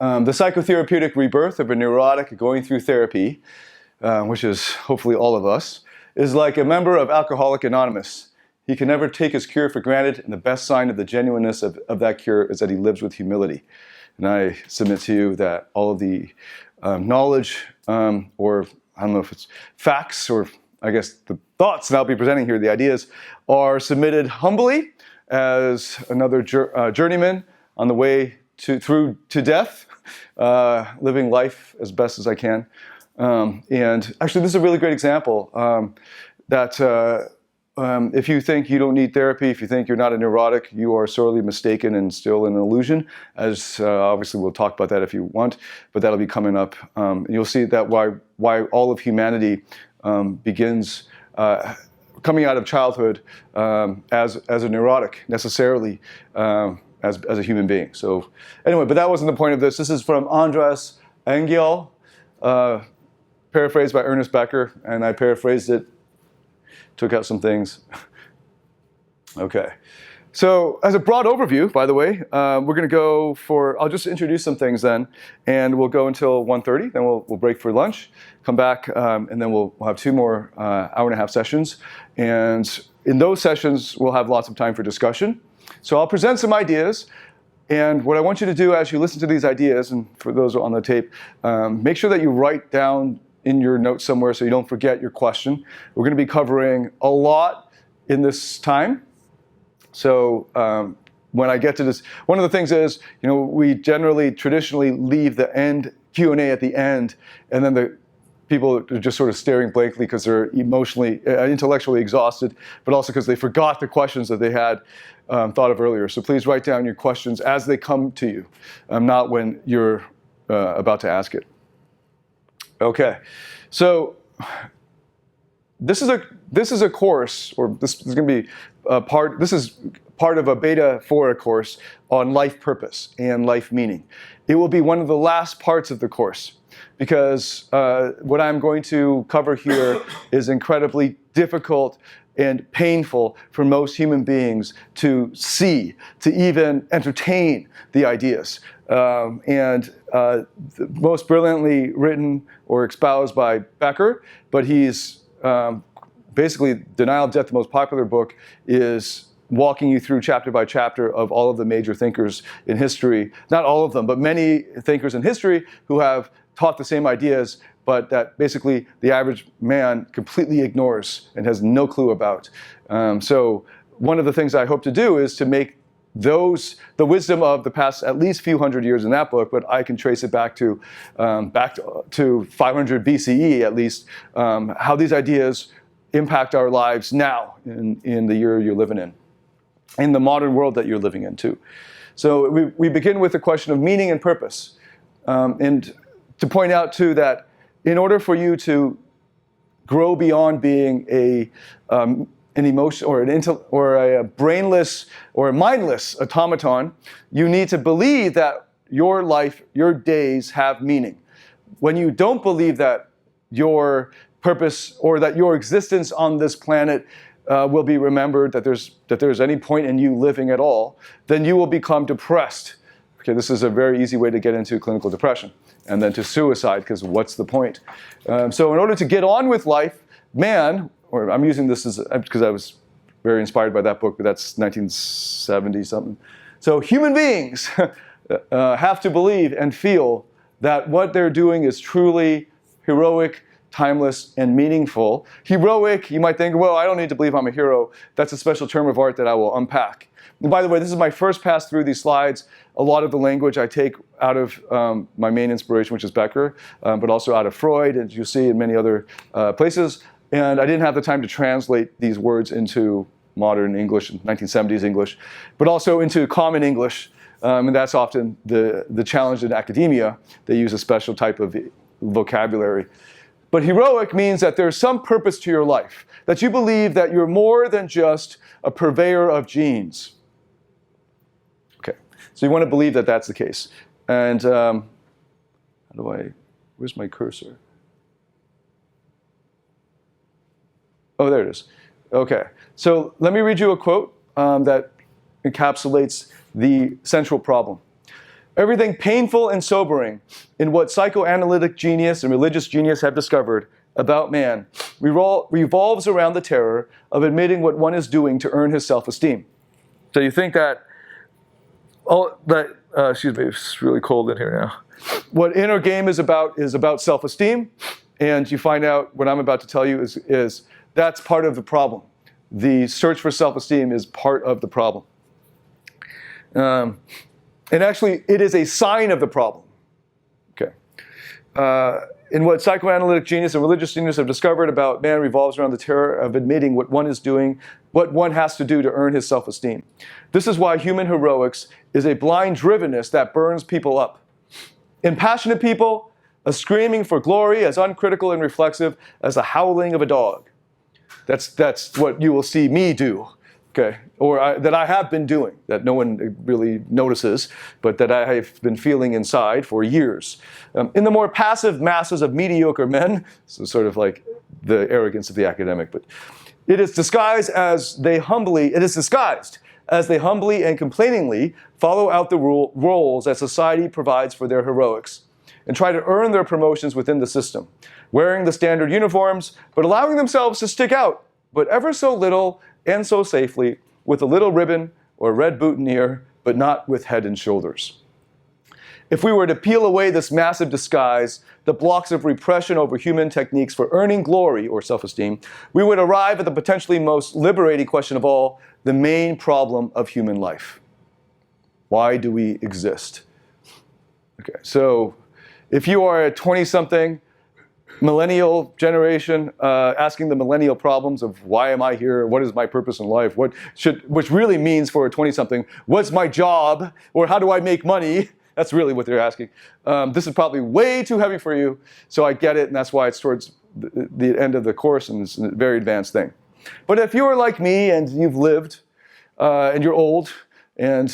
The psychotherapeutic rebirth of a neurotic going through therapy, which is hopefully all of us, is like a member of Alcoholics Anonymous. He can never take his cure for granted, and the best sign of the genuineness of that cure is that he lives with humility. And I submit to you that all of the knowledge, or I don't know if it's facts, or I guess the thoughts that I'll be presenting here, the ideas, are submitted humbly as another journeyman on the way to death, living life as best as I can. And actually, this is a really great example that if you think you don't need therapy, if you think you're not a neurotic, you are sorely mistaken and still in an illusion, as obviously we'll talk about that if you want, but that'll be coming up. You'll see that why all of humanity begins coming out of childhood as a neurotic, necessarily, as a human being. So anyway, but that wasn't the point of this. This is from Andras Engel, paraphrased by Ernest Becker, and I paraphrased it, took out some things. Okay. So as a broad overview, by the way, we're going to go for, I'll just introduce some things then, and we'll go until 1:30, then we'll break for lunch, come back, and then we'll have 2 more hour-and-a-half sessions. And in those sessions, we'll have lots of time for discussion. So I'll present some ideas, and what I want you to do as you listen to these ideas, and for those on the tape, make sure that you write down in your notes somewhere so you don't forget your question. We're going to be covering a lot in this time. So when I get to this, one of the things is, we traditionally leave the end Q&A at the end, and then the people are just sort of staring blankly because they're intellectually exhausted, but also because they forgot the questions that they had thought of earlier. So please write down your questions as they come to you, not when you're about to ask it. Okay, so this is a course, or this is going to be this is part of a beta for a course on life purpose and life meaning. It will be one of the last parts of the course, because what I'm going to cover here is incredibly difficult and painful for most human beings to see, to even entertain the ideas. Most brilliantly written or espoused by Becker, but he's basically, Denial of Death, the most popular book, is walking you through chapter by chapter of all of the major thinkers in history. Not all of them, but many thinkers in history who have taught the same ideas, but that basically the average man completely ignores and has no clue about. So one of the things I hope to do is to make the wisdom of the past at least few hundred years in that book, but I can trace it back to 500 BCE at least, how these ideas impact our lives now in the year you're living in the modern world that you're living in too. So we begin with the question of meaning and purpose, and to point out too that in order for you to grow beyond being an emotion or a brainless or a mindless automaton, you need to believe that your life, your days have meaning. When you don't believe that your purpose or that your existence on this planet will be remembered, that there's any point in you living at all, then you will become depressed. Okay, this is a very easy way to get into clinical depression, and then to suicide, because what's the point? So in order to get on with life, man, or I'm using this because I was very inspired by that book, but that's 1970 something. So human beings have to believe and feel that what they're doing is truly heroic, timeless, and meaningful. Heroic, you might think, well, I don't need to believe I'm a hero. That's a special term of art that I will unpack. And by the way, this is my first pass through these slides. A lot of the language I take out of my main inspiration, which is Becker, but also out of Freud, and you'll see in many other places. And I didn't have the time to translate these words into modern English, 1970s English, but also into common English. And that's often the challenge in academia. They use a special type of vocabulary. But heroic means that there's some purpose to your life, that you believe that you're more than just a purveyor of genes. Okay, so you want to believe that that's the case. And where's my cursor? Oh, there it is. Okay, so let me read you a quote that encapsulates the central problem. Everything painful and sobering in what psychoanalytic genius and religious genius have discovered about man revolves around the terror of admitting what one is doing to earn his self-esteem. So you think that, excuse me, it's really cold in here now. What inner game is about self-esteem, and you find out what I'm about to tell you is that's part of the problem. The search for self-esteem is part of the problem. And actually, it is a sign of the problem. Okay. In what psychoanalytic genius and religious genius have discovered about man revolves around the terror of admitting what one is doing, what one has to do to earn his self-esteem. This is why human heroics is a blind drivenness that burns people up. In passionate people, a screaming for glory as uncritical and reflexive as the howling of a dog. That's what you will see me do. Okay, or that I have been doing, that no one really notices, but that I have been feeling inside for years. In the more passive masses of mediocre men, so sort of like the arrogance of the academic, but it is disguised as they humbly and complainingly follow out the roles that society provides for their heroics and try to earn their promotions within the system, wearing the standard uniforms, but allowing themselves to stick out, but ever so little and so safely, with a little ribbon or red boutonniere, but not with head and shoulders. If we were to peel away this massive disguise, the blocks of repression over human techniques for earning glory or self-esteem, we would arrive at the potentially most liberating question of all, the main problem of human life. Why do we exist? Okay, so if you are a 20-something, millennial generation asking the millennial problems of why am I here, what is my purpose in life, which really means for a 20-something, what's my job, or how do I make money? That's really what they're asking. This is probably way too heavy for you, so I get it, and that's why it's towards the end of the course, and it's a very advanced thing. But if you are like me and you've lived, and you're old, and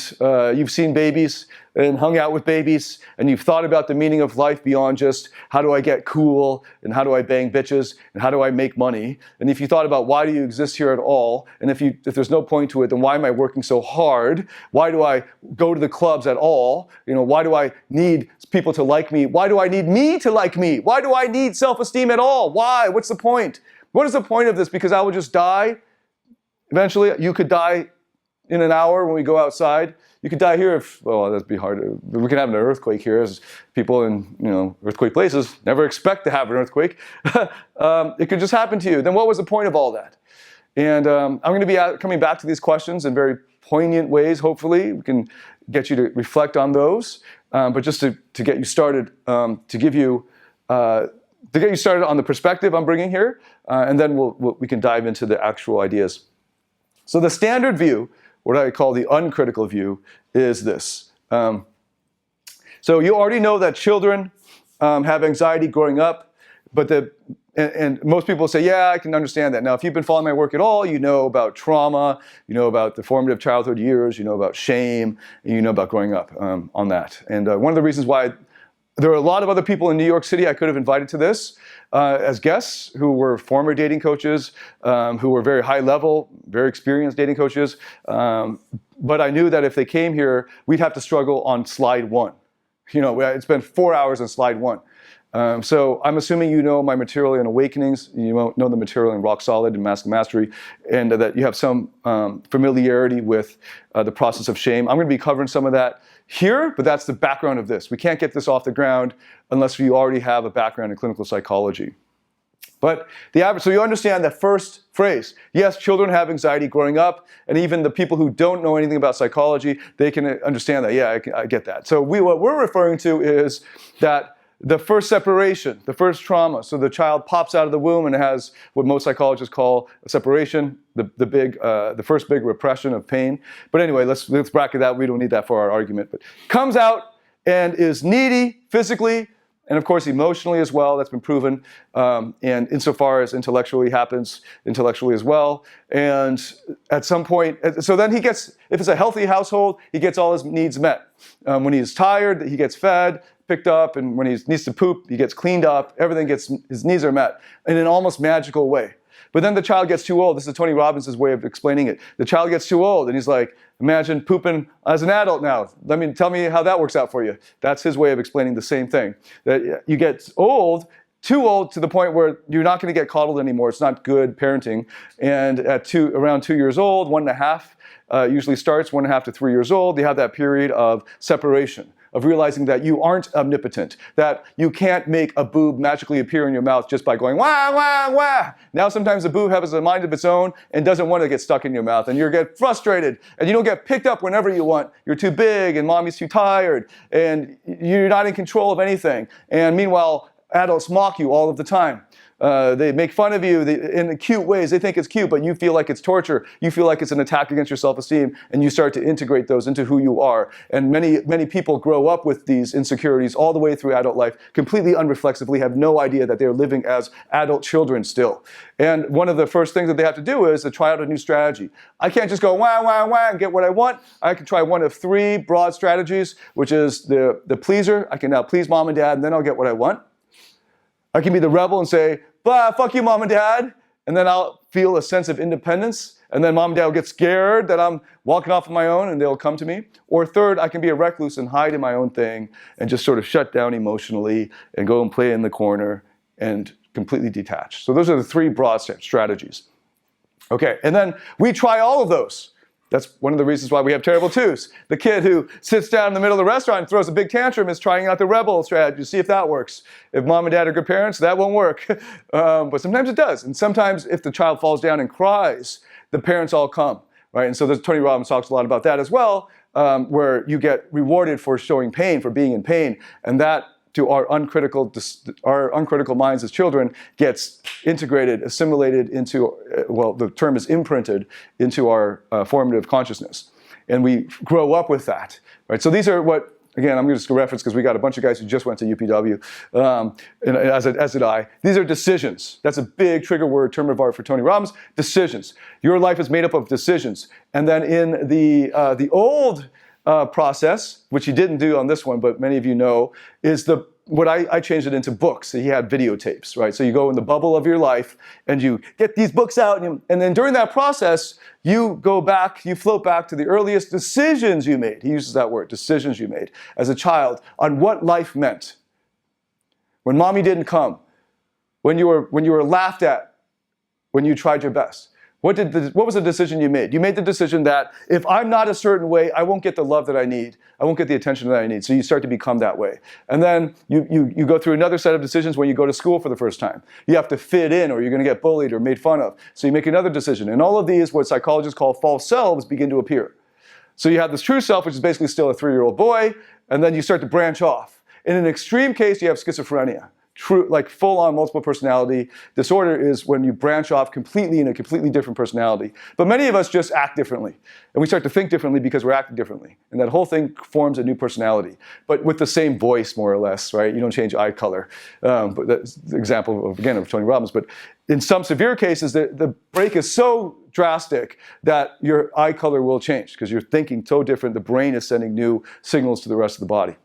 you've seen babies and hung out with babies, and you've thought about the meaning of life beyond just how do I get cool, and how do I bang bitches, and how do I make money, and if you thought about why do you exist here at all, and if there's no point to it, then why am I working so hard? Why do I go to the clubs at all? Why do I need people to like me? Why do I need me to like me? Why do I need self-esteem at all? Why? What's the point? What is the point of this? Because I will just die. Eventually, you could die in an hour when we go outside. You could die here that'd be hard. We can have an earthquake here, as people in earthquake places never expect to have an earthquake. It could just happen to you. Then what was the point of all that? And I'm going to be coming back to these questions in very poignant ways. Hopefully, we can get you to reflect on those. But just to get you started, to get you started on the perspective I'm bringing here, and then we can dive into the actual ideas. So the standard view, what I call the uncritical view, is this. So you already know that children have anxiety growing up, and most people say, yeah, I can understand that. Now, if you've been following my work at all, you know about trauma, you know about the formative childhood years, you know about shame, and you know about growing up on that. And one of the reasons why there are a lot of other people in New York City I could have invited to this as guests who were former dating coaches, who were very high level, very experienced dating coaches. But I knew that if they came here, we'd have to struggle on slide one. I'd spend 4 hours on slide one. So I'm assuming you know my material in Awakenings, you know the material in Rock Solid and Masculine Mastery, and that you have some familiarity with the process of shame. I'm going to be covering some of that here, but that's the background of this. We can't get this off the ground unless you already have a background in clinical psychology. But so you understand that first phrase. Yes, children have anxiety growing up, and even the people who don't know anything about psychology, they can understand that. Yeah, I get that. So what we're referring to is that the first separation, the first trauma. So the child pops out of the womb and has what most psychologists call a separation, the first big repression of pain. But anyway, let's bracket that. We don't need that for our argument. But comes out and is needy physically, and of course emotionally as well. That's been proven. And insofar as intellectually happens, intellectually as well. And at some point, so then he gets, if it's a healthy household, he gets all his needs met. When he's tired, he gets fed, picked up, and when he needs to poop, he gets cleaned up. Everything his needs are met in an almost magical way. But then the child gets too old. This is Tony Robbins' way of explaining it. The child gets too old, and he's like, imagine pooping as an adult now. Tell me how that works out for you. That's his way of explaining the same thing. That you get old, too old to the point where you're not going to get coddled anymore. It's not good parenting. And at around 2 years old, 1.5 usually starts, 1.5 to 3 years old, you have that period of separation, of realizing that you aren't omnipotent, that you can't make a boob magically appear in your mouth just by going, wah, wah, wah. Now sometimes the boob has a mind of its own and doesn't want to get stuck in your mouth, and you get frustrated, and you don't get picked up whenever you want. You're too big, and mommy's too tired, and you're not in control of anything. And meanwhile, adults mock you all of the time. They make fun of you in cute ways. They think it's cute, but you feel like it's torture. You feel like it's an attack against your self-esteem, and you start to integrate those into who you are. And many people grow up with these insecurities all the way through adult life, completely unreflexively, have no idea that they're living as adult children still. And one of the first things that they have to do is to try out a new strategy. I can't just go wah, wah, wah and get what I want. I can try one of 3 broad strategies, which is the pleaser. I can now please mom and dad, and then I'll get what I want. I can be the rebel and say, bah, fuck you, mom and dad. And then I'll feel a sense of independence. And then mom and dad will get scared that I'm walking off on my own and they'll come to me. Or third, I can be a recluse and hide in my own thing and just sort of shut down emotionally and go and play in the corner and completely detach. So those are the 3 broad strategies. Okay, and then we try all of those. That's one of the reasons why we have terrible twos. The kid who sits down in the middle of the restaurant and throws a big tantrum is trying out the rebel strategy to see if that works. If mom and dad are good parents, that won't work. But sometimes it does. And sometimes if the child falls down and cries, the parents all come, right? And so Tony Robbins talks a lot about that as well, where you get rewarded for showing pain, for being in pain. And that, to our uncritical minds as children, gets integrated, assimilated into, well, the term is imprinted into our formative consciousness. And we grow up with that, right? So these are what, again, I'm just going to reference because we got a bunch of guys who just went to UPW, and as did I. These are decisions. That's a big trigger word, term of art for Tony Robbins. Decisions. Your life is made up of decisions. And then in the old process, which he didn't do on this one, but many of you know, is what I changed it into books. So he had videotapes, right? So you go in the bubble of your life and you get these books out, and then during that process, you go back, you float back to the earliest decisions you made. He uses that word, decisions you made as a child on what life meant. When mommy didn't come, when you were laughed at, when you tried your best. What was the decision you made? You made the decision that if I'm not a certain way, I won't get the love that I need. I won't get the attention that I need. So you start to become that way. And then you go through another set of decisions when you go to school for the first time. You have to fit in, or you're going to get bullied or made fun of. So you make another decision. And all of these, what psychologists call false selves, begin to appear. So you have this true self, which is basically still a 3-year-old boy, and then you start to branch off. In an extreme case, you have schizophrenia. True, like full-on multiple personality disorder is when you branch off completely in a completely different personality. But many of us just act differently. And we start to think differently because we're acting differently. And that whole thing forms a new personality. But with the same voice, more or less, right? You don't change eye color. But that's the example, again, of Tony Robbins. But in some severe cases, the break is so drastic that your eye color will change because you're thinking so different. The brain is sending new signals to the rest of the body.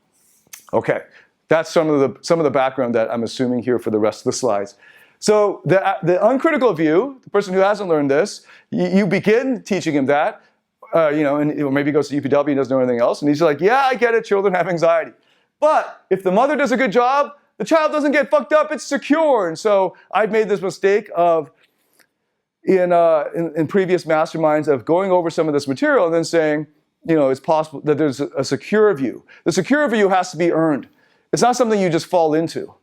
Okay. That's some of the background that I'm assuming here for the rest of the slides. So the uncritical view, the person who hasn't learned this, you begin teaching him that, and maybe he goes to UPW and doesn't know anything else, and he's like, yeah, I get it, children have anxiety. But if the mother does a good job, the child doesn't get fucked up, it's secure. And so I've made this mistake of, in previous masterminds, of going over some of this material and then saying, it's possible that there's a secure view. The secure view has to be earned. It's not something you just fall into.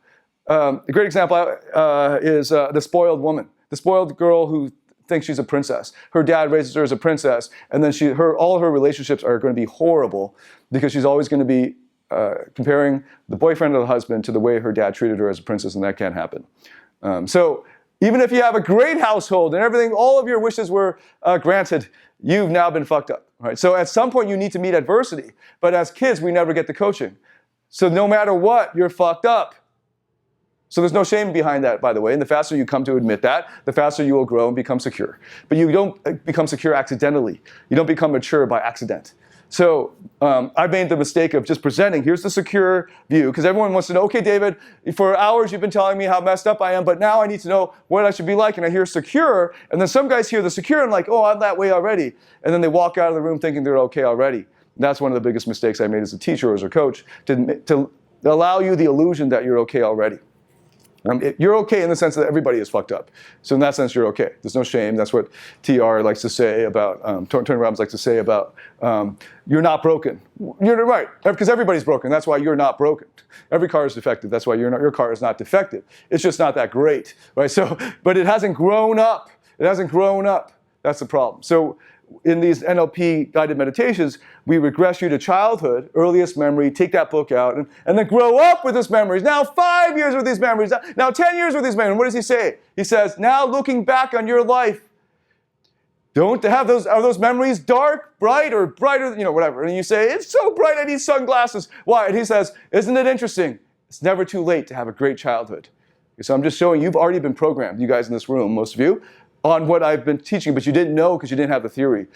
A great example is the spoiled woman, the spoiled girl who thinks she's a princess. Her dad raises her as a princess, and then all her relationships are going to be horrible because she's always going to be comparing the boyfriend or the husband to the way her dad treated her as a princess, and that can't happen. So even if you have a great household and everything, all of your wishes were granted, you've now been fucked up. Right? So at some point you need to meet adversity, but as kids we never get the coaching. So no matter what, you're fucked up. So there's no shame behind that, by the way. And the faster you come to admit that, the faster you will grow and become secure. But you don't become secure accidentally. You don't become mature by accident. So I made the mistake of just presenting, here's the secure view, because everyone wants to know, okay, David, for hours you've been telling me how messed up I am, but now I need to know what I should be like, and I hear secure, and then some guys hear the secure and like, oh, I'm that way already, and then they walk out of the room thinking they're okay already. And that's one of the biggest mistakes I made as a teacher or as a coach, to allow you the illusion that you're okay already. You're okay in the sense that everybody is fucked up. So in that sense, you're okay. There's no shame. That's what TR likes to say about, Tony Robbins likes to say about, you're not broken. You're right, because everybody's broken. That's why you're not broken. Every car is defective. That's why your car is not defective. It's just not that great, right? So, but it hasn't grown up. It hasn't grown up. That's the problem. So in these NLP guided meditations, we regress you to childhood, earliest memory, take that book out, and then grow up with these memories. Now 5 years with these memories, now 10 years with these memories. What does he say? He says, now looking back on your life, don't have those, are those memories dark, bright, or brighter, whatever. And you say, it's so bright, I need sunglasses. Why? And he says, isn't it interesting? It's never too late to have a great childhood. So I'm just showing you've already been programmed, you guys in this room, most of you, on what I've been teaching, but you didn't know because you didn't have the theory.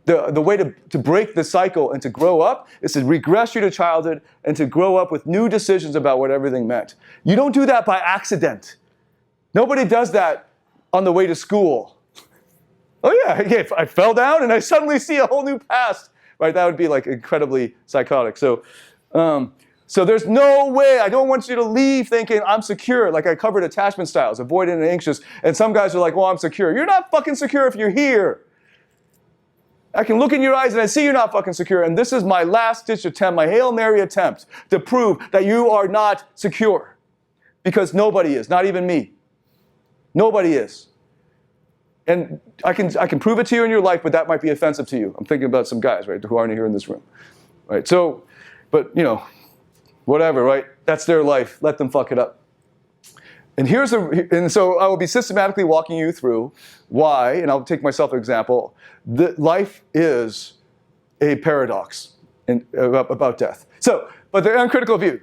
The way to break the cycle and to grow up is to regress you to childhood and to grow up with new decisions about what everything meant. You don't do that by accident. Nobody does that on the way to school. Oh yeah, I fell down and I suddenly see a whole new past. Right? That would be like incredibly psychotic. So there's no way, I don't want you to leave thinking I'm secure, like I covered attachment styles, avoidant and anxious, and some guys are like, well, I'm secure. You're not fucking secure if you're here. I can look in your eyes and I see you're not fucking secure, and this is my last-ditch attempt, my Hail Mary attempt to prove that you are not secure. Because nobody is, not even me. Nobody is. And I can prove it to you in your life, but that might be offensive to you. I'm thinking about some guys, right, who aren't here in this room. Right, so, but, whatever, right? That's their life. Let them fuck it up. And so I will be systematically walking you through why, and I'll take myself as an example, that life is a paradox about death. So, but the uncritical view.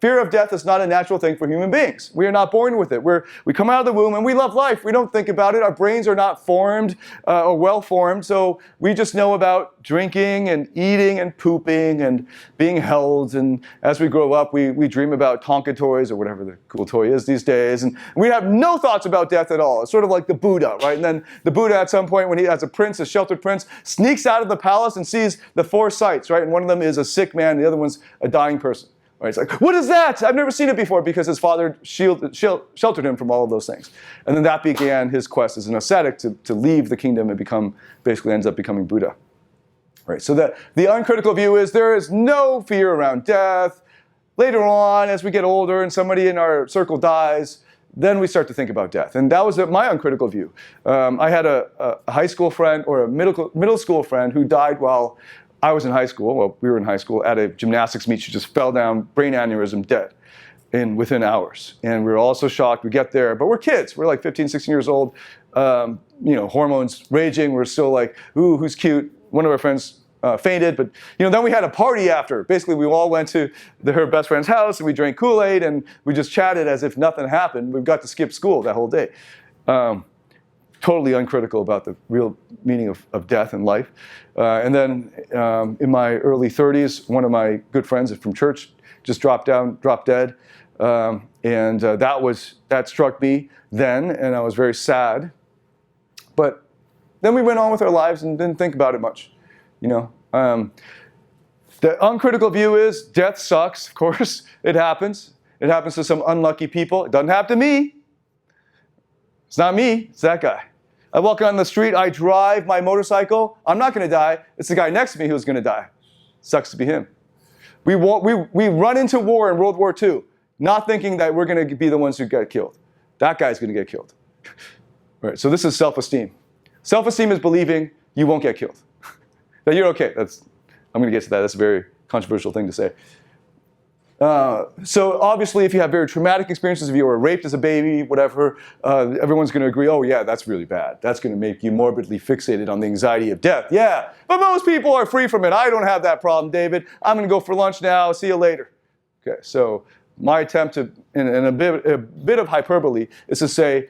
Fear of death is not a natural thing for human beings. We are not born with it. We come out of the womb and we love life. We don't think about it. Our brains are not formed or well formed. So we just know about drinking and eating and pooping and being held. And as we grow up, we dream about Tonka toys or whatever the cool toy is these days. And we have no thoughts about death at all. It's sort of like the Buddha, right? And then the Buddha at some point when he, as a prince, a sheltered prince, sneaks out of the palace and sees the four sights, right? And one of them is a sick man, and the other one's a dying person. Right? It's like, what is that? I've never seen it before, because his father sheltered him from all of those things. And then that began his quest as an ascetic to leave the kingdom and basically ends up becoming Buddha. Right? So the uncritical view is there is no fear around death. Later on, as we get older and somebody in our circle dies, then we start to think about death. And that was my uncritical view. I had a high school friend or a middle school friend who died while I was in high school, well, we were in high school, at a gymnastics meet. She just fell down, brain aneurysm, dead, within hours. And we were all so shocked. We get there, but we're kids. We're like 15, 16 years old. Hormones raging. We're still like, ooh, who's cute? One of our friends fainted, but then we had a party after. Basically, we all went to her best friend's house, and we drank Kool-Aid, and we just chatted as if nothing happened. We got to skip school that whole day. Totally uncritical about the real meaning of death and life. And then in my early 30s, one of my good friends from church just dropped dead. And that struck me then, and I was very sad. But then we went on with our lives and didn't think about it much. The uncritical view is death sucks, of course. It happens. It happens to some unlucky people. It doesn't happen to me. It's not me, it's that guy. I walk on the street, I drive my motorcycle, I'm not going to die. It's the guy next to me who's going to die. Sucks to be him. We run into war in World War II, not thinking that we're going to be the ones who get killed. That guy's going to get killed. Right, so this is self-esteem. Self-esteem is believing you won't get killed. That you're okay. I'm going to get to that. That's a very controversial thing to say. So obviously, if you have very traumatic experiences, if you were raped as a baby, whatever, everyone's going to agree, oh yeah, that's really bad. That's going to make you morbidly fixated on the anxiety of death. Yeah, but most people are free from it. I don't have that problem, David. I'm going to go for lunch now. See you later. Okay, so my attempt to, in a bit of hyperbole, is to say,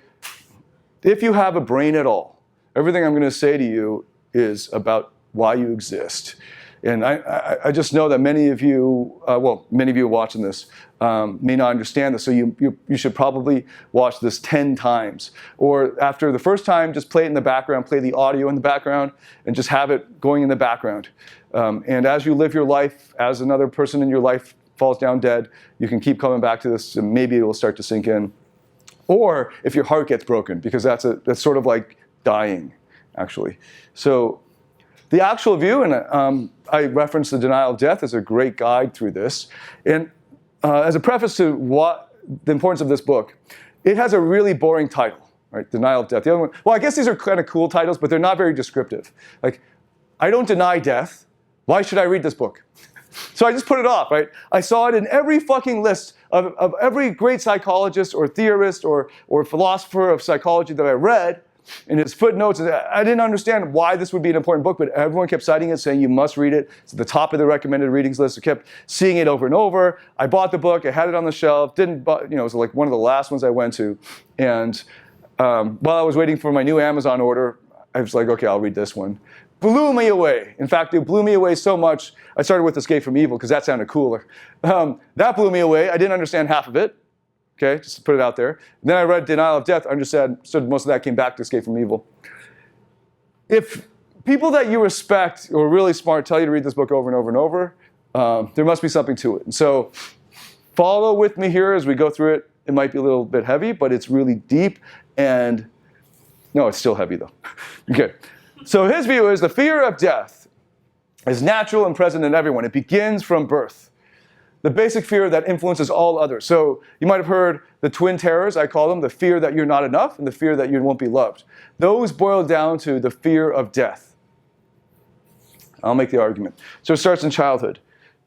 if you have a brain at all, everything I'm going to say to you is about why you exist. And I just know that many of you watching this may not understand this, so you should probably watch this 10 times. Or after the first time, just play it in the background, play the audio in the background, and just have it going in the background. And as you live your life, as another person in your life falls down dead, you can keep coming back to this, and maybe it will start to sink in. Or if your heart gets broken, because that's sort of like dying, actually. So the actual view, and I reference the denial of death as a great guide through this. And as a preface to the importance of this book, it has a really boring title, right? Denial of death. The other one, well, I guess these are kind of cool titles, but they're not very descriptive. Like, I don't deny death. Why should I read this book? So I just put it off, right? I saw it in every fucking list of every great psychologist or theorist or philosopher of psychology that I read. In his footnotes, I didn't understand why this would be an important book, but everyone kept citing it, saying you must read it. It's at the top of the recommended readings list. I kept seeing it over and over. I bought the book. I had it on the shelf. It was like one of the last ones I went to. And while I was waiting for my new Amazon order, I was like, okay, I'll read this one. Blew me away. In fact, it blew me away so much. I started with Escape from Evil because that sounded cooler. That blew me away. I didn't understand half of it. Okay, just to put it out there. And then I read Denial of Death, understood most of that came back to Escape from Evil. If people that you respect or are really smart tell you to read this book over and over and over, there must be something to it. And so follow with me here as we go through it. It might be a little bit heavy, but it's really deep. And no, it's still heavy though. Okay, so his view is the fear of death is natural and present in everyone. It begins from birth. The basic fear that influences all others. So you might have heard the twin terrors, I call them, the fear that you're not enough and the fear that you won't be loved. Those boil down to the fear of death. I'll make the argument. So it starts in childhood.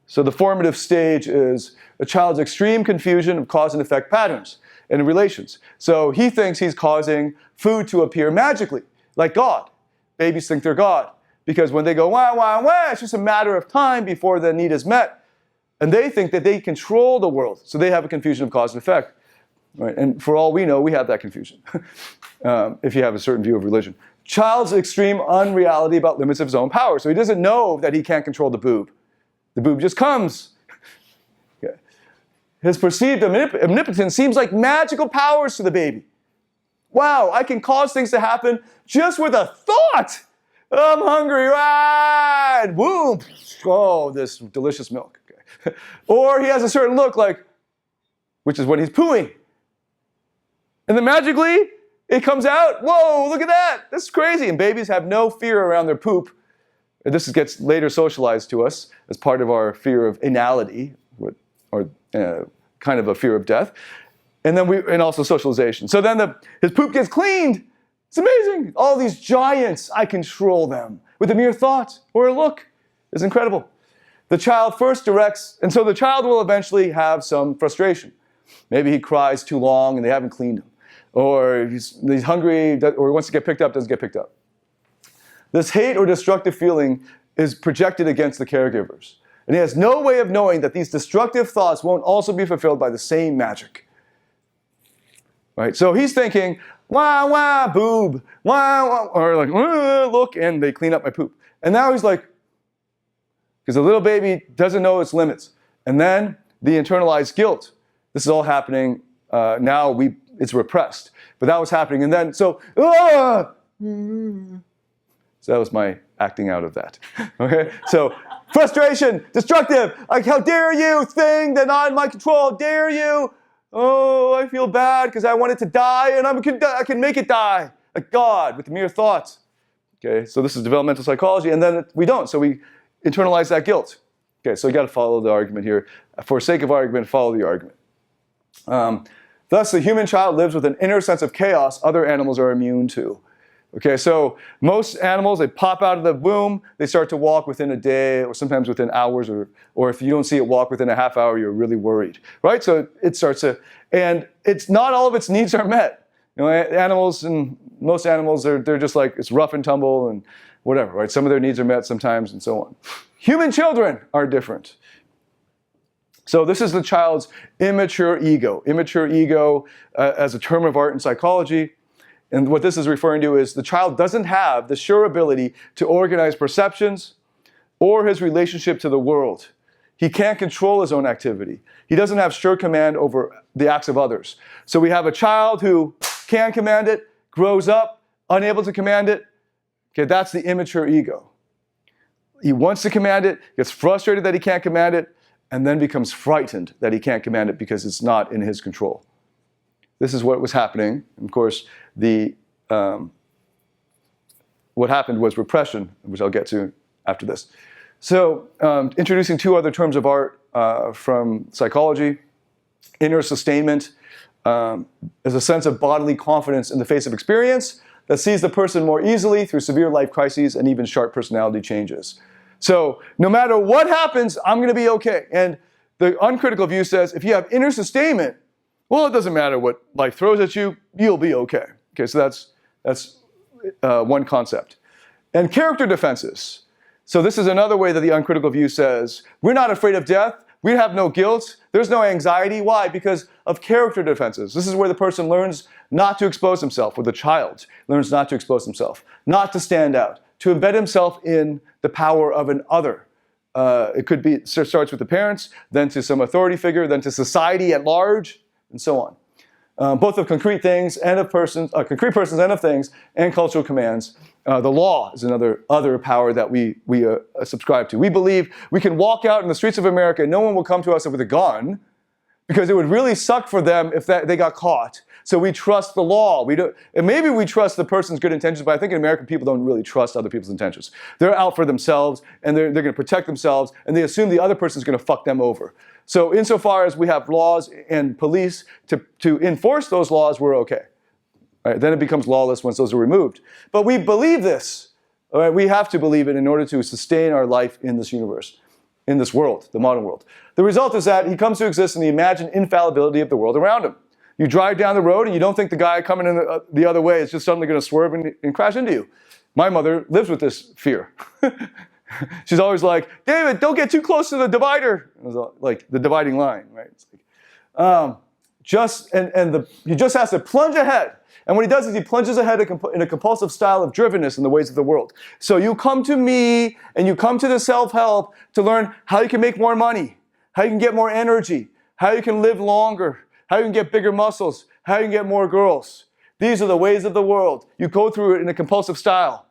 So the formative stage is a child's extreme confusion of cause and effect patterns in relations. So he thinks he's causing food to appear magically, like God. Babies think they're God. Because when they go, wah, wah, wah, it's just a matter of time before the need is met. And they think that they control the world. So they have a confusion of cause and effect. Right? And for all we know, we have that confusion, if you have a certain view of religion. Child's extreme unreality about limits of his own power. So he doesn't know that he can't control the boob. The boob just comes. Okay. His perceived omnipotence seems like magical powers to the baby. Wow, I can cause things to happen just with a thought. I'm hungry, right? Woo! Oh, this delicious milk. Or he has a certain look like, which is when he's pooing. And then magically, it comes out. Whoa, look at that. This is crazy. And babies have no fear around their poop. And this gets later socialized to us as part of our fear of inality, or kind of a fear of death. And also socialization. So then his poop gets cleaned. It's amazing. All these giants, I control them with a mere thought or a look. It's incredible. The child first directs, and so the child will eventually have some frustration. Maybe he cries too long and they haven't cleaned him. Or he's hungry, or he wants to get picked up, doesn't get picked up. This hate or destructive feeling is projected against the caregivers. And he has no way of knowing that these destructive thoughts won't also be fulfilled by the same magic. Right? So he's thinking, wah, wah, boob, wah, wah, or like, look, and they clean up my poop. And now he's like, because the little baby doesn't know its limits. And then the internalized guilt. This is all happening now. It's repressed. But that was happening. And then, so that was my acting out of that. Okay? So frustration, destructive. Like, how dare you, thing that not in my control, how dare you? Oh, I feel bad because I want it to die and I can make it die. Like God, with the mere thoughts. Okay, so this is developmental psychology, and then we don't. So we internalize that guilt. Okay, so you got to follow the argument here. For sake of argument, follow the argument. Thus, the human child lives with an inner sense of chaos other animals are immune to. Okay, so most animals, they pop out of the womb, they start to walk within a day, or sometimes within hours, or if you don't see it walk within a half hour, you're really worried, right? So it starts to, and it's not all of its needs are met. You know, animals, and most animals, they're just like, it's rough and tumble and whatever, right? Some of their needs are met sometimes and so on. Human children are different. So this is the child's immature ego. Immature ego as a term of art in psychology. And what this is referring to is the child doesn't have the sure ability to organize perceptions, or his relationship to the world. He can't control his own activity. He doesn't have sure command over the acts of others. So we have a child who can command it, grows up, unable to command it. Okay, that's the immature ego. He wants to command it, gets frustrated that he can't command it, and then becomes frightened that he can't command it because it's not in his control. This is what was happening. And of course, what happened was repression, which I'll get to after this. So, introducing two other terms of art from psychology. Inner sustainment is a sense of bodily confidence in the face of experience that sees the person more easily through severe life crises and even sharp personality changes. So, no matter what happens, I'm going to be okay. And the uncritical view says, if you have inner sustainment, well, it doesn't matter what life throws at you, you'll be okay. Okay, so that's one concept. And character defenses. So this is another way that the uncritical view says, we're not afraid of death, we have no guilt, there's no anxiety. Why? Because of character defenses. This is where the person learns not to expose himself, or the child learns not to expose himself, not to stand out, to embed himself in the power of an other. It could be, it starts with the parents, then to some authority figure, then to society at large, and so on. Both of concrete things and of persons, concrete persons and of things, and cultural commands. The law is another power that we subscribe to. We believe we can walk out in the streets of America and no one will come to us with a gun because it would really suck for them if they got caught. So we trust the law. And maybe we trust the person's good intentions, but I think in America people don't really trust other people's intentions. They're out for themselves and they're going to protect themselves and they assume the other person's going to fuck them over. So insofar as we have laws and police to enforce those laws, we're okay. Right, then it becomes lawless once those are removed. But we believe this. All right, we have to believe it in order to sustain our life in this universe, in this world, the modern world. The result is that he comes to exist in the imagined infallibility of the world around him. You drive down the road and you don't think the guy coming in the other way is just suddenly going to swerve and crash into you. My mother lives with this fear. She's always like, David, don't get too close to the divider. It was like the dividing line, right? It's like, he just has to plunge ahead. And what he does is he plunges ahead in a compulsive style of drivenness in the ways of the world. So you come to me and you come to the self-help to learn how you can make more money, how you can get more energy, how you can live longer, how you can get bigger muscles, how you can get more girls. These are the ways of the world. You go through it in a compulsive style.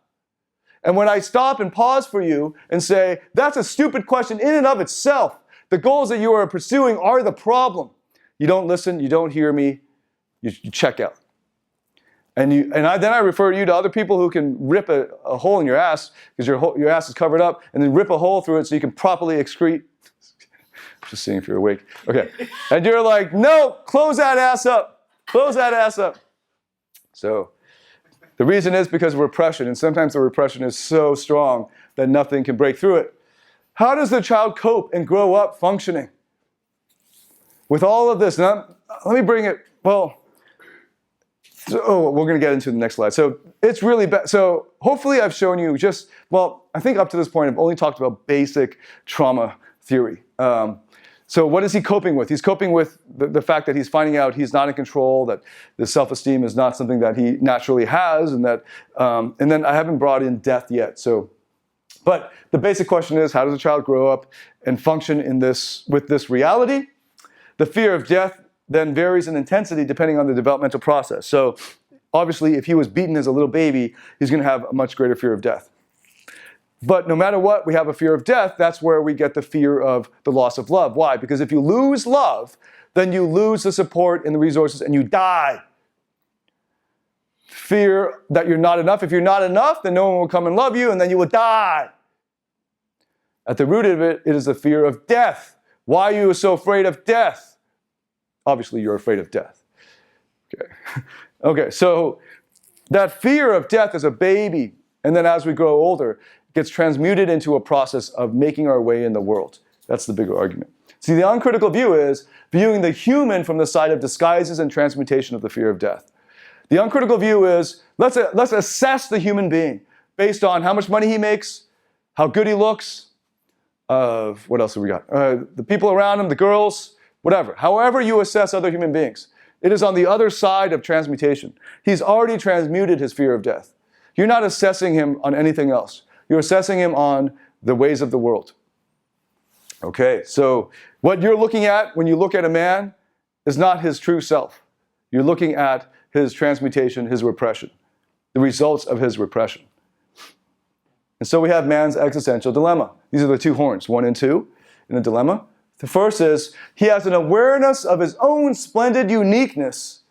And when I stop and pause for you and say, that's a stupid question in and of itself. The goals that you are pursuing are the problem. You don't listen, you don't hear me, you check out. And then I refer you to other people who can rip a hole in your ass, because your ass is covered up, and then rip a hole through it so you can properly excrete. Just seeing if you're awake. Okay. And you're like, no, close that ass up. Close that ass up. So the reason is because of repression, and sometimes the repression is so strong that nothing can break through it. How does the child cope and grow up functioning with all of this? Now, let me bring it, we're going to get into the next slide. So it's really bad. So hopefully I've shown you I think up to this point I've only talked about basic trauma theory. So what is he coping with? He's coping with the fact that he's finding out he's not in control, that the self-esteem is not something that he naturally has, and then I haven't brought in death yet. But the basic question is, how does a child grow up and function with this reality? The fear of death then varies in intensity depending on the developmental process. So obviously, if he was beaten as a little baby, he's going to have a much greater fear of death. But no matter what, we have a fear of death. That's where we get the fear of the loss of love. Why? Because if you lose love, then you lose the support and the resources and you die. Fear that you're not enough. If you're not enough, then no one will come and love you and then you will die. At the root of it, it is the fear of death. Why are you so afraid of death? Obviously, you're afraid of death. Okay, so that fear of death as a baby, and then as we grow older, gets transmuted into a process of making our way in the world. That's the bigger argument. See, the uncritical view is viewing the human from the side of disguises and transmutation of the fear of death. The uncritical view is, let's assess the human being based on how much money he makes, how good he looks, what else have we got? The people around him, the girls, whatever. However you assess other human beings, it is on the other side of transmutation. He's already transmuted his fear of death. You're not assessing him on anything else. You're assessing him on the ways of the world. Okay, so what you're looking at when you look at a man is not his true self. You're looking at his transmutation, his repression, the results of his repression. And so we have man's existential dilemma. These are the two horns, 1 and 2 in the dilemma. The first is he has an awareness of his own splendid uniqueness,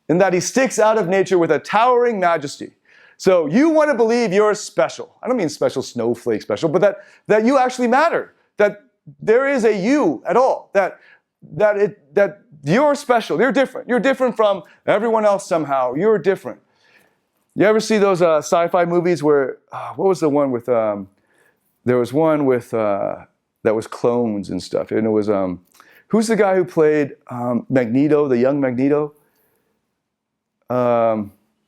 in that he sticks out of nature with a towering majesty. So you want to believe you're special. I don't mean special snowflake special, but that you actually matter, that there is a you at all, that you're special, you're different. You're different from everyone else somehow. You're different. You ever see those sci-fi movies where, what was the one with, there was one with, that was clones and stuff. And it was, who's the guy who played Magneto, the young Magneto?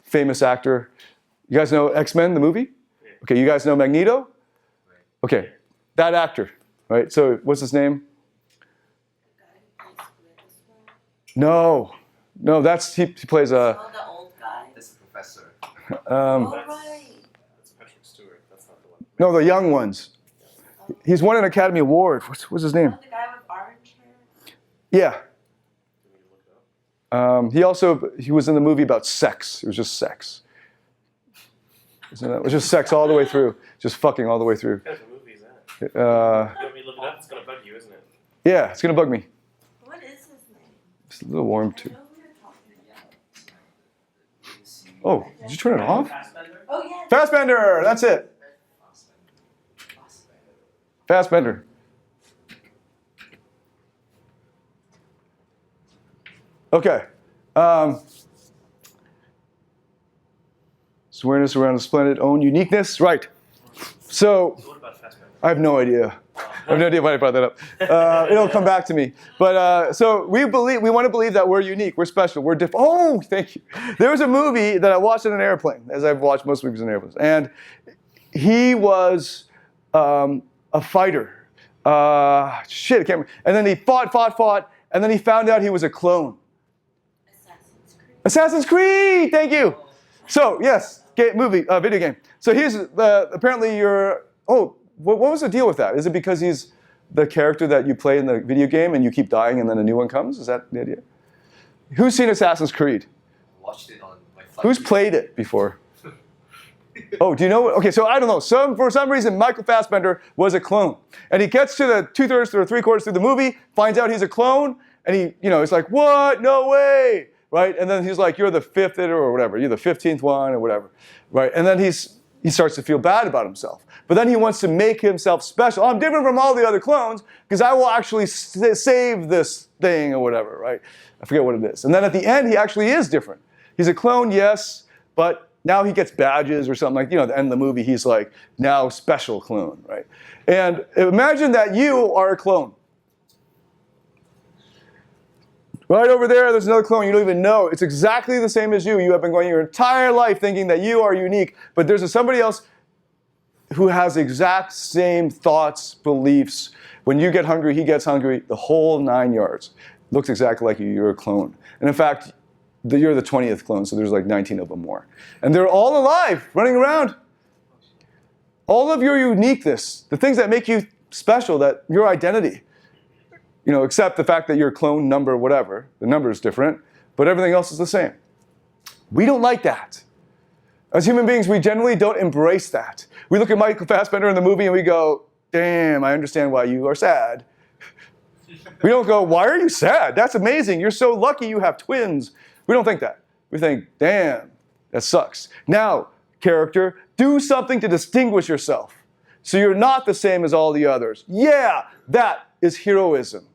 Famous actor. You guys know X-Men, the movie? Okay, you guys know Magneto? Okay, that actor, right? So what's his name? No, that's, he plays a... Oh, the old guy? That's the professor. Right. That's Patrick Stewart. That's not the one. No, the young ones. He's won an Academy Award. What's his name? Oh, the guy with orange hair? Yeah. He was in the movie about sex. It was just sex. It was just sex all the way through. Just fucking all the way through. What kind of movie is that? You want me to look it up? It's going to bug you, isn't it? Yeah, it's going to bug me. What is his name? It's a little warm too. I know we were talking about. Oh, did you turn it off? Oh, yeah. Fassbender, that's it. Fassbender. Okay. Awareness around the splendid own uniqueness. Right. So, What about Fassbender? I have no idea. I have no idea why I brought that up. It'll come back to me. But so we want to believe that we're unique, we're special, we're different. Oh, thank you. There was a movie that I watched in an airplane, as I've watched most movies in airplanes, and he was a fighter. I can't remember. And then he fought, and then he found out he was a clone. Assassin's Creed. Thank you. So yes, video game. So here's apparently you're. Oh, what was the deal with that? Is it because he's the character that you play in the video game and you keep dying and then a new one comes? Is that the idea? Who's seen Assassin's Creed? Watched it on my flight. Who's played it before? Oh, do you know? Okay, so I don't know. For some reason, Michael Fassbender was a clone, and he gets to the 2/3 or 3/4 through the movie, finds out he's a clone, and he's like, "What? No way!" Right? And then he's like, "You're the 5th or whatever. You're the 15th one or whatever." Right? And then he starts to feel bad about himself. But then he wants to make himself special. I'm different from all the other clones because I will actually save this thing or whatever, right? I forget what it is. And then at the end, he actually is different. He's a clone, yes, but now he gets badges or something like, at the end of the movie, he's like, now special clone, right? And imagine that you are a clone. Right over there's another clone you don't even know. It's exactly the same as you. You have been going your entire life thinking that you are unique, but there's somebody else who has the exact same thoughts, beliefs. When you get hungry, he gets hungry, the whole 9 yards. Looks exactly like you. You're a clone. And in fact, you're the 20th clone, so there's like 19 of them more. And they're all alive, running around. All of your uniqueness, the things that make you special, that your identity, except the fact that you're clone number whatever, the number is different, but everything else is the same. We don't like that. As human beings, we generally don't embrace that. We look at Michael Fassbender in the movie and we go, damn, I understand why you are sad. We don't go, why are you sad? That's amazing. You're so lucky you have twins. We don't think that. We think, damn, that sucks. Now, character, do something to distinguish yourself so you're not the same as all the others. Yeah, that is heroism.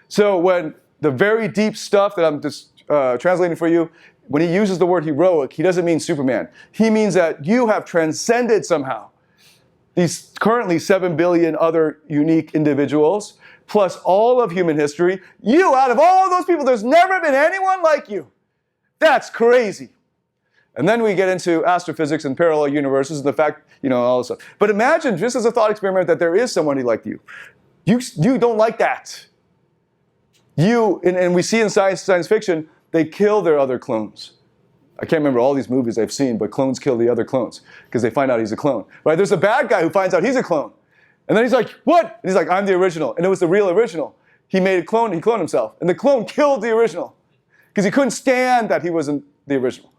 So when the very deep stuff that I'm just translating for you, when he uses the word heroic, he doesn't mean Superman. He means that you have transcended somehow these currently 7 billion other unique individuals, plus all of human history. You, out of all those people, there's never been anyone like you. That's crazy. And then we get into astrophysics and parallel universes and the fact, all this stuff. But imagine, just as a thought experiment, that there is somebody like you. You don't like that. And we see in science fiction, they kill their other clones. I can't remember all these movies I've seen, but clones kill the other clones because they find out he's a clone. Right? There's a bad guy who finds out he's a clone. And then he's like, what? And he's like, I'm the original. And it was the real original. He made a clone, he cloned himself. And the clone killed the original because he couldn't stand that he wasn't the original.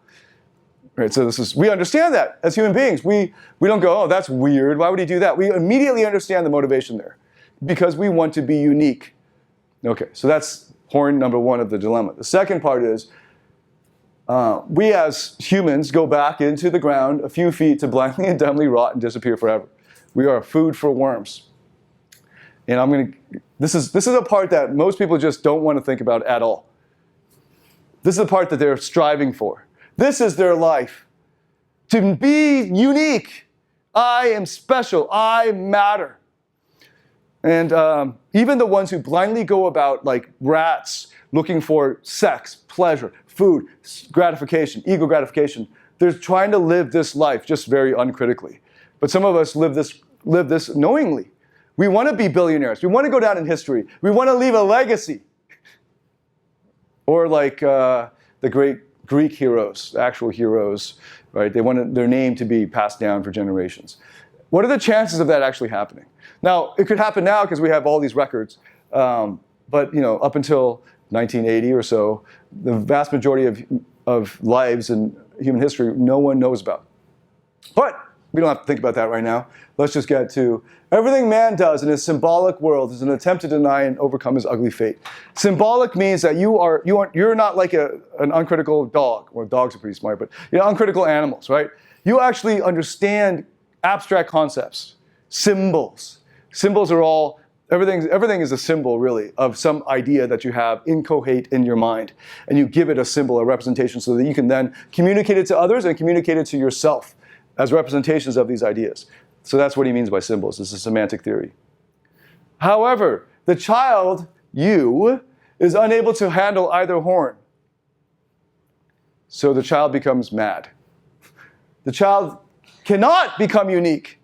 Right? So we understand that as human beings. We don't go, oh, that's weird. Why would he do that? We immediately understand the motivation there because we want to be unique. Okay, so that's horn number one of the dilemma. The second part is we as humans go back into the ground a few feet to blindly and dumbly rot and disappear forever. We are food for worms. And this is a part that most people just don't want to think about at all. This is the part that they're striving for. This is their life. To be unique. I am special. I matter. And even the ones who blindly go about like rats looking for sex, pleasure, food, gratification, ego gratification, they're trying to live this life just very uncritically. But some of us live this knowingly. We want to be billionaires. We want to go down in history. We want to leave a legacy. Or like the great Greek heroes, actual heroes, right? They want their name to be passed down for generations. What are the chances of that actually happening? Now, it could happen now because we have all these records. But up until 1980 or so, the vast majority of lives in human history no one knows about. But we don't have to think about that right now. Let's just get to everything man does in his symbolic world is an attempt to deny and overcome his ugly fate. Symbolic means that you're not like an uncritical dog. Well, dogs are pretty smart, but uncritical animals, right? You actually understand abstract concepts, symbols. Symbols are all everything is a symbol really of some idea that you have incoherent in your mind, and you give it a symbol, a representation, so that you can then communicate it to others and communicate it to yourself as representations of these ideas. So that's what he means by symbols. This is semantic theory. However, the child, you, is unable to handle either horn. So the child becomes mad. The child cannot become unique.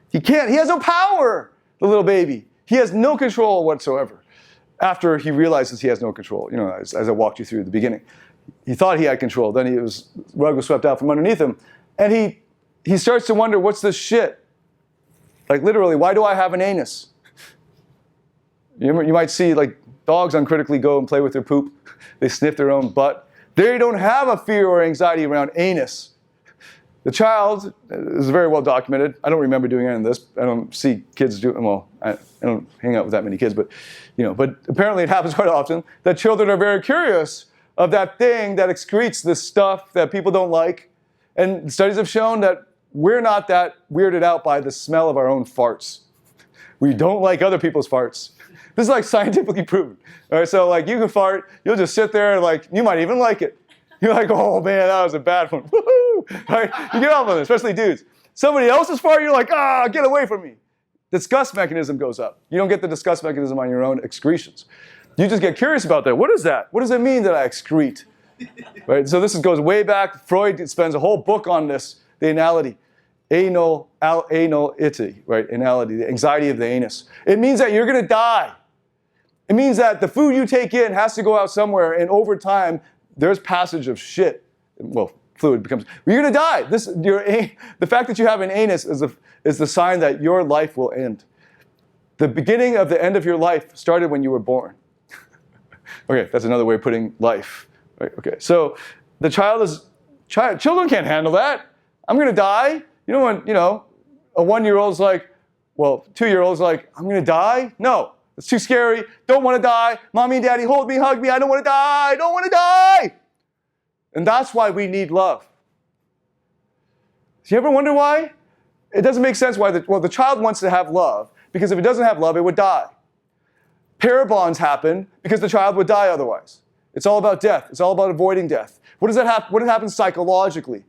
He can't. He has no power, the little baby. He has no control whatsoever. After he realizes he has no control, as I walked you through at the beginning. He thought he had control. Then rug was swept out from underneath him. And he starts to wonder, what's this shit? Like literally, why do I have an anus? You might see like dogs uncritically go and play with their poop. They sniff their own butt. They don't have a fear or anxiety around anus. The child is very well documented. I don't remember doing any of this. I don't see kids do. Well, I don't hang out with that many kids, but but apparently it happens quite often that children are very curious of that thing that excretes this stuff that people don't like. And studies have shown that we're not that weirded out by the smell of our own farts. We don't like other people's farts. This is like scientifically proven. All right, so like you can fart, you'll just sit there and like you might even like it. You're like, oh man, that was a bad one. Woohoo! Right? You get off on it, especially dudes. Somebody else's fart, you're like, get away from me. Disgust mechanism goes up. You don't get the disgust mechanism on your own excretions. You just get curious about that. What is that? What does it mean that I excrete? Right? So this goes way back. Freud spends a whole book on this, the anality. Anality, right? Anality, the anxiety of the anus. It means that you're going to die. It means that the food you take in has to go out somewhere, and over time, there's passage of shit. Well, fluid becomes. You're going to die. The fact that you have an anus is the sign that your life will end. The beginning of the end of your life started when you were born. Okay, that's another way of putting life. Right, okay, so the children can't handle that. I'm going to die. You don't want, a 1-year-old's like, 2-year-old's like, I'm going to die? No, it's too scary. Don't want to die. Mommy and daddy, hold me, hug me. I don't want to die. I don't want to die. And that's why we need love. Do you ever wonder why? It doesn't make sense why the child wants to have love, because if it doesn't have love, it would die. Pair bonds happen because the child would die otherwise. It's all about death. It's all about avoiding death. What happens psychologically?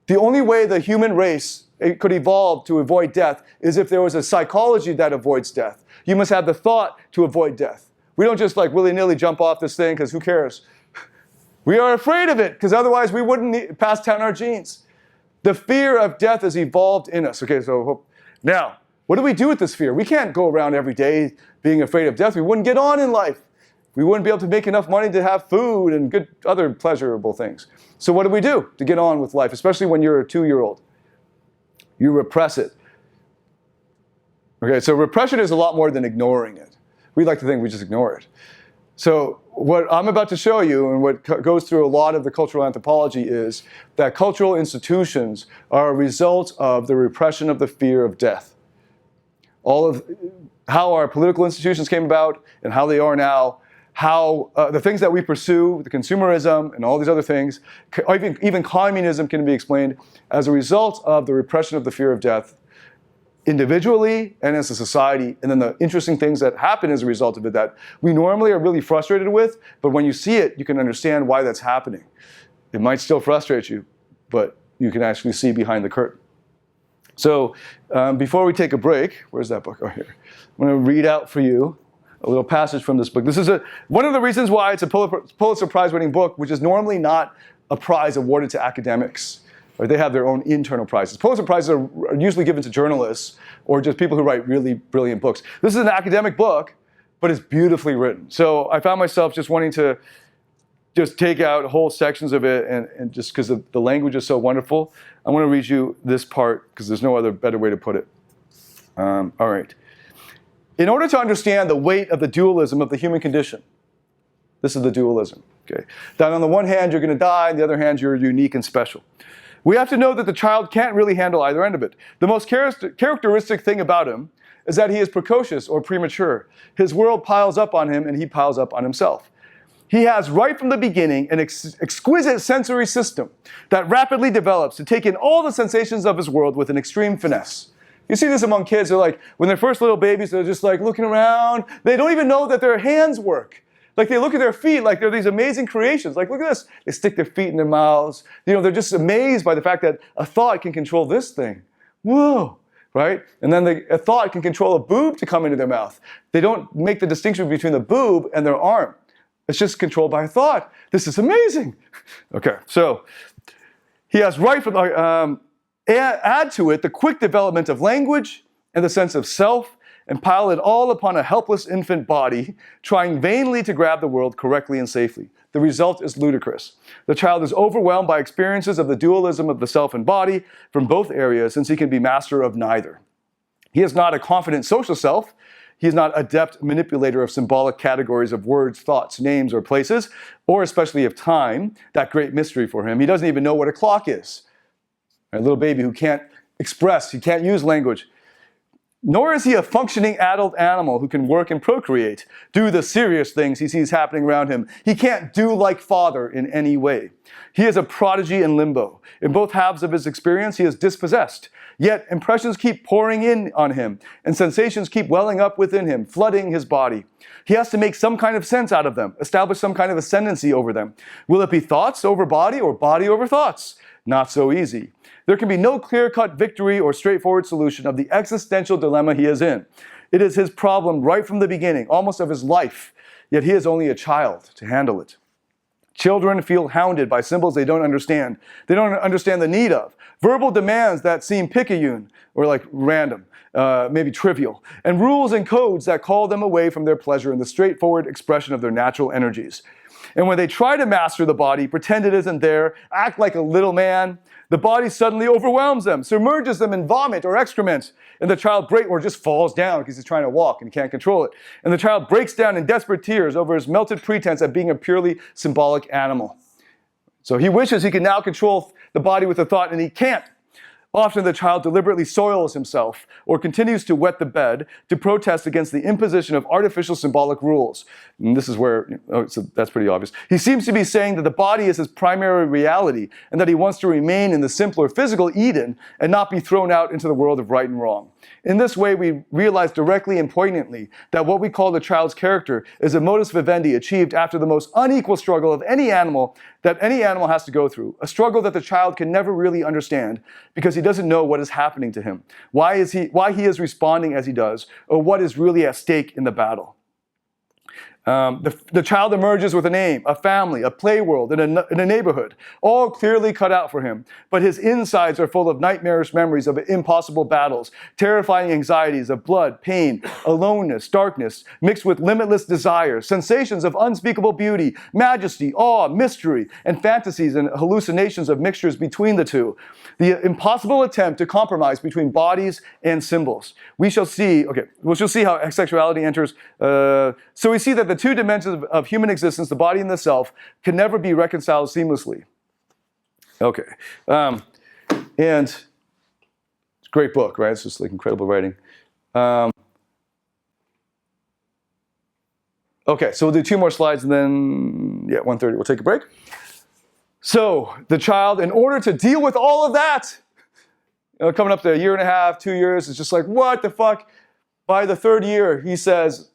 The only way the human race could evolve to avoid death is if there was a psychology that avoids death. You must have the thought to avoid death. We don't just like willy-nilly jump off this thing because who cares? We are afraid of it because otherwise we wouldn't pass down our genes. The fear of death has evolved in us. Okay, so now, what do we do with this fear? We can't go around every day being afraid of death. We wouldn't get on in life. We wouldn't be able to make enough money to have food and good other pleasurable things. So what do we do to get on with life, especially when you're a 2-year-old? You repress it. Okay, so repression is a lot more than ignoring it. We like to think we just ignore it. So what I'm about to show you, and what goes through a lot of the cultural anthropology, is that cultural institutions are a result of the repression of the fear of death. All of how our political institutions came about and how they are now, how the things that we pursue, the consumerism and all these other things, even communism can be explained as a result of the repression of the fear of death individually and as a society, and then the interesting things that happen as a result of it that we normally are really frustrated with, but when you see it, you can understand why that's happening. It might still frustrate you, but you can actually see behind the curtain. So before we take a break, where's that book? Oh, here. I'm going to read out for you a little passage from this book. This is one of the reasons why it's a Pulitzer Prize-winning book, which is normally not a prize awarded to academics. Or they have their own internal prizes. Pulitzer Prizes are usually given to journalists or just people who write really brilliant books. This is an academic book, but it's beautifully written. So I found myself just wanting to just take out whole sections of it, and just because the language is so wonderful, I want to read you this part because there's no other better way to put it. All right. In order to understand the weight of the dualism of the human condition, this is the dualism, okay? That on the one hand, you're going to die, on the other hand, you're unique and special. We have to know that the child can't really handle either end of it. The most characteristic thing about him is that he is precocious or premature. His world piles up on him and he piles up on himself. He has right from the beginning an exquisite sensory system that rapidly develops to take in all the sensations of his world with an extreme finesse. You see this among kids. They're like, when they're first little babies, they're just like looking around. They don't even know that their hands work. Like they look at their feet like they're these amazing creations. Like, look at this. They stick their feet in their mouths. You know, they're just amazed by the fact that a thought can control this thing. Whoa, right? And then a thought can control a boob to come into their mouth. They don't make the distinction between the boob and their arm. It's just controlled by a thought. This is amazing. Okay, so he has right from, add to it the quick development of language and the sense of self, and pile it all upon a helpless infant body, trying vainly to grab the world correctly and safely. The result is ludicrous. The child is overwhelmed by experiences of the dualism of the self and body from both areas, since he can be master of neither. He is not a confident social self. He is not an adept manipulator of symbolic categories of words, thoughts, names, or places, or especially of time, that great mystery for him. He doesn't even know what a clock is. A little baby who can't express, he can't use language. Nor is he a functioning adult animal who can work and procreate, do the serious things he sees happening around him. He can't do like father in any way. He is a prodigy in limbo. In both halves of his experience, he is dispossessed. Yet impressions keep pouring in on him, and sensations keep welling up within him, flooding his body. He has to make some kind of sense out of them, establish some kind of ascendancy over them. Will it be thoughts over body or body over thoughts? Not so easy. There can be no clear-cut victory or straightforward solution of the existential dilemma he is in. It is his problem right from the beginning, almost of his life, yet he is only a child to handle it. Children feel hounded by symbols they don't understand. They don't understand the need of. Verbal demands that seem picayune, or like random, maybe trivial, and rules and codes that call them away from their pleasure in the straightforward expression of their natural energies. And when they try to master the body, pretend it isn't there, act like a little man, the body suddenly overwhelms them, submerges them in vomit or excrement, and the child or just falls down because he's trying to walk and he can't control it. And the child breaks down in desperate tears over his melted pretense at being a purely symbolic animal. So he wishes he could now control the body with a thought, and he can't. Often the child deliberately soils himself or continues to wet the bed to protest against the imposition of artificial symbolic rules. And this is where, so that's pretty obvious. He seems to be saying that the body is his primary reality and that he wants to remain in the simpler physical Eden and not be thrown out into the world of right and wrong. In this way, we realize directly and poignantly that what we call the child's character is a modus vivendi achieved after the most unequal struggle of any animal that any animal has to go through, a struggle that the child can never really understand because he doesn't know what is happening to him, why he is responding as he does, or what is really at stake in the battle. The child emerges with a name, a family, a play world, and a neighborhood, all clearly cut out for him. But his insides are full of nightmarish memories of impossible battles, terrifying anxieties of blood, pain, aloneness, darkness, mixed with limitless desires, sensations of unspeakable beauty, majesty, awe, mystery, and fantasies and hallucinations of mixtures between the two. The impossible attempt to compromise between bodies and symbols. We shall see how sexuality enters. So we see that the two dimensions of human existence, the body and the self, can never be reconciled seamlessly. Okay. And it's a great book, right? It's just like incredible writing. Okay, so we'll do 2 more slides and then, 1:30, we'll take a break. So the child, in order to deal with all of that, coming up to a year and a half, 2 years, it's just like, what the fuck? By the 3rd year, he says,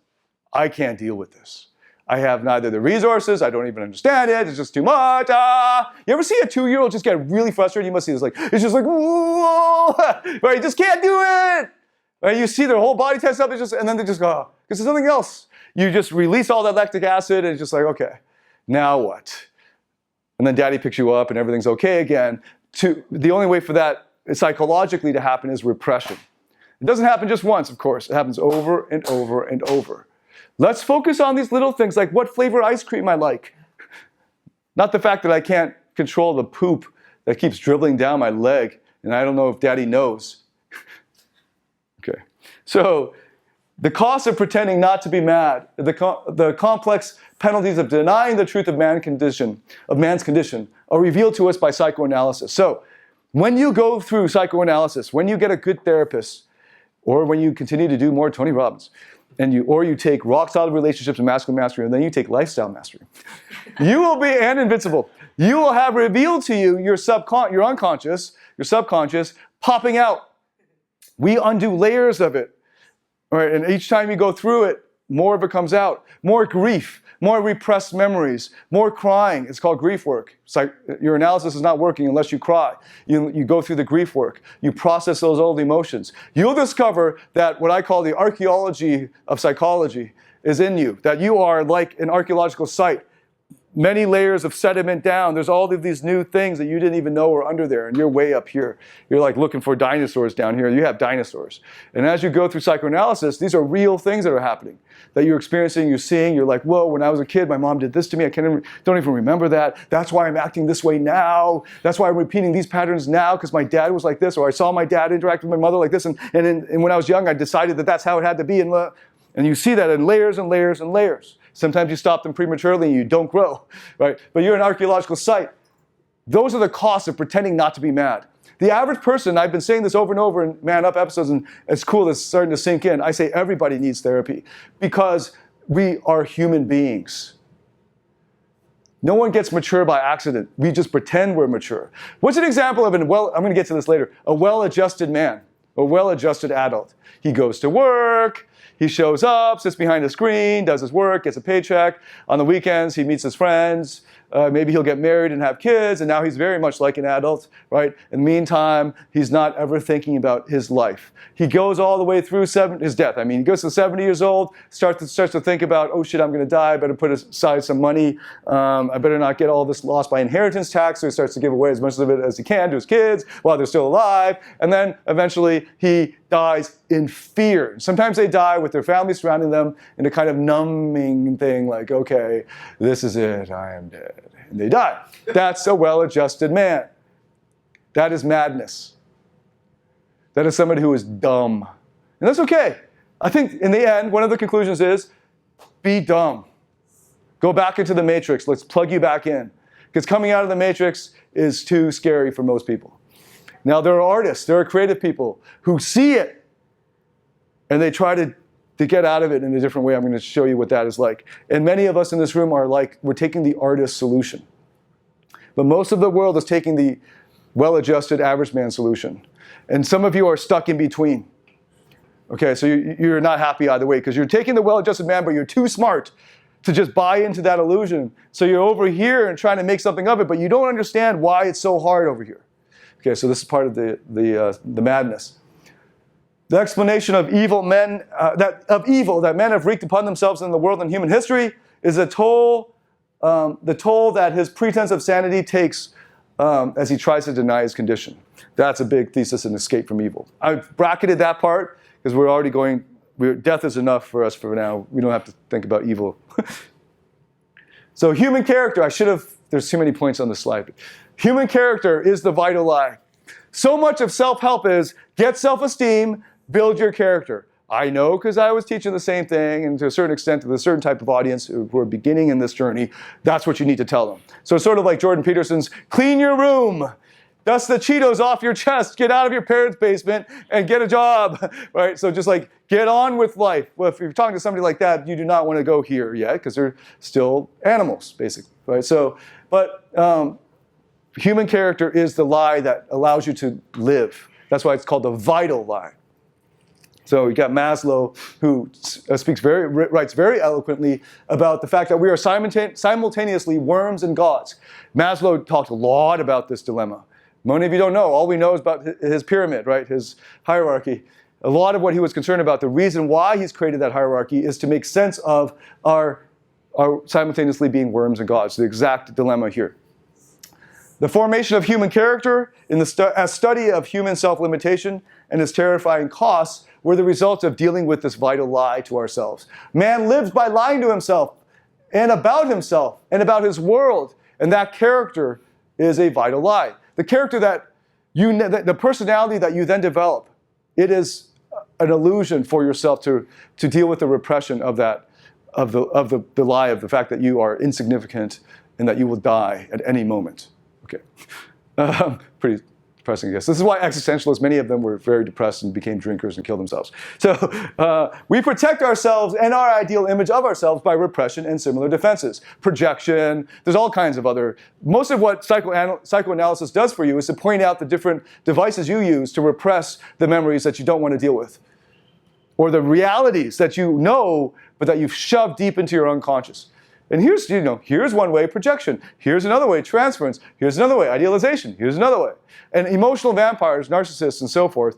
I can't deal with this. I have neither the resources, I don't even understand it, it's just too much. You ever see a 2-year-old just get really frustrated? You must see this, like, it's just like, whoa, right? You just can't do it. Right? You see their whole body tense up, and then they just go, because there's something else. You just release all that lactic acid, and it's just like, okay, now what? And then daddy picks you up, and everything's okay again. The only way for that psychologically to happen is repression. It doesn't happen just once, of course. It happens over and over and over. Let's focus on these little things like what flavor ice cream I like. Not the fact that I can't control the poop that keeps dribbling down my leg, and I don't know if daddy knows. Okay. So the cost of pretending not to be mad, the complex penalties of denying the truth of man's condition, are revealed to us by psychoanalysis. So when you go through psychoanalysis, when you get a good therapist, or when you continue to do more Tony Robbins, or you take rock-solid relationships and masculine mastery, and then you take lifestyle mastery, you will be invincible. You will have revealed to you your unconscious, your subconscious, popping out. We undo layers of it. All right, and each time you go through it, more of it comes out. More grief, more repressed memories, more crying. It's called grief work. It's like your analysis is not working unless you cry. You go through the grief work. You process those old emotions. You'll discover that what I call the archaeology of psychology is in you, that you are like an archaeological site. Many layers of sediment down. There's all of these new things that you didn't even know were under there, and you're way up here. You're like looking for dinosaurs down here. You have dinosaurs. And as you go through psychoanalysis, these are real things that are happening, that you're experiencing, you're seeing. You're like, whoa, when I was a kid, my mom did this to me. Don't even remember that. That's why I'm acting this way now. That's why I'm repeating these patterns now, because my dad was like this, or I saw my dad interact with my mother like this, and when I was young, I decided that that's how it had to be. And you see that in layers and layers and layers. Sometimes you stop them prematurely and you don't grow, right? But you're an archaeological site. Those are the costs of pretending not to be mad. The average person, I've been saying this over and over in Man Up episodes, and it's cool, it's starting to sink in. I say everybody needs therapy because we are human beings. No one gets mature by accident. We just pretend we're mature. What's an example of I'm going to get to this later, a well-adjusted man, a well-adjusted adult? He goes to work. He shows up, sits behind a screen, does his work, gets a paycheck. On the weekends, he meets his friends. Maybe he'll get married and have kids, and now he's very much like an adult, right? In the meantime, he's not ever thinking about his life. He goes all the way through his death. I mean, he goes to 70 years old, starts to think about, oh shit, I'm going to die. I better put aside some money. I better not get all this lost by inheritance tax. So he starts to give away as much of it as he can to his kids while they're still alive. And then eventually he dies in fear. Sometimes they die with their family surrounding them in a kind of numbing thing, like, okay, this is it, I am dead. And they die. That's a well-adjusted man. That is madness. That is somebody who is dumb. And that's okay. I think in the end, one of the conclusions is, be dumb. Go back into the matrix. Let's plug you back in. Because coming out of the matrix is too scary for most people. Now, there are artists, there are creative people who see it, and they try to get out of it in a different way. I'm going to show you what that is like. And many of us in this room are like, we're taking the artist solution. But most of the world is taking the well-adjusted average man solution. And some of you are stuck in between. Okay, so you're not happy either way, because you're taking the well-adjusted man, but you're too smart to just buy into that illusion. So you're over here and trying to make something of it, but you don't understand why it's so hard over here. Okay, so this is part of the madness. The explanation of evil that men have wreaked upon themselves in the world and human history is the toll that his pretense of sanity takes as he tries to deny his condition. That's a big thesis in Escape from Evil. I've bracketed that part because we're already going, death is enough for us for now. We don't have to think about evil. So human character, there's too many points on this slide. Human character is the vital lie. So much of self-help is get self-esteem, build your character. I know because I was teaching the same thing, and to a certain extent, to a certain type of audience who are beginning in this journey, that's what you need to tell them. So it's sort of like Jordan Peterson's, clean your room, dust the Cheetos off your chest, get out of your parents' basement, and get a job, right? So just like, get on with life. Well, if you're talking to somebody like that, you do not want to go here yet, because they're still animals, basically, right? So, but human character is the lie that allows you to live. That's why it's called the vital lie. So you got Maslow, who writes very eloquently about the fact that we are simultaneously worms and gods. Maslow talked a lot about this dilemma. Many of you don't know. All we know is about his pyramid, right? His hierarchy. A lot of what he was concerned about, the reason why he's created that hierarchy, is to make sense of our simultaneously being worms and gods. The exact dilemma here. The formation of human character as study of human self-limitation and its terrifying costs were the result of dealing with this vital lie to ourselves. Man lives by lying to himself and about his world, and that character is a vital lie. The character the personality that you then develop, it is an illusion for yourself to deal with the repression of the lie of the fact that you are insignificant and that you will die at any moment. Okay, pretty depressing, I guess. This is why existentialists, many of them were very depressed and became drinkers and killed themselves. So we protect ourselves and our ideal image of ourselves by repression and similar defenses. Projection, there's all kinds of other. Most of what psychoanalysis does for you is to point out the different devices you use to repress the memories that you don't want to deal with. Or the realities that you know, but that you've shoved deep into your unconscious. And here's one way, projection. Here's another way, transference. Here's another way, idealization. Here's another way. And emotional vampires, narcissists, and so forth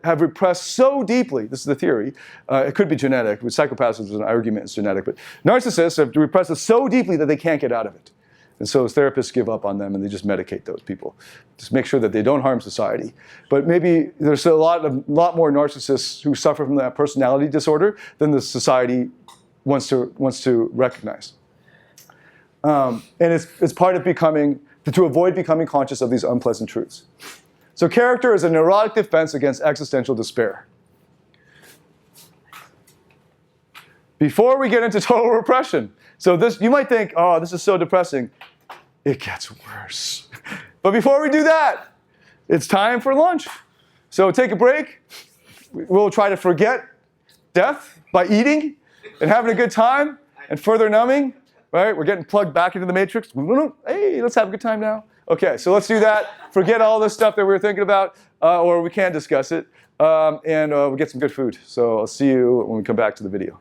have repressed so deeply. This is the theory. It could be genetic. With psychopaths, there's an argument it's genetic. But narcissists have repressed it so deeply that they can't get out of it. And so therapists give up on them and they just medicate those people. Just make sure that they don't harm society. But maybe there's a lot more narcissists who suffer from that personality disorder than the society wants to recognize. And it's part of to avoid becoming conscious of these unpleasant truths. So character is a neurotic defense against existential despair. Before we get into total repression, so you might think, oh, this is so depressing. It gets worse. But before we do that, it's time for lunch. So take a break. We'll try to forget death by eating and having a good time and further numbing. Right? We're getting plugged back into the matrix. Hey, let's have a good time now. Okay, so let's do that. Forget all this stuff that we were thinking about, or we can discuss it, and we'll get some good food. So I'll see you when we come back to the video.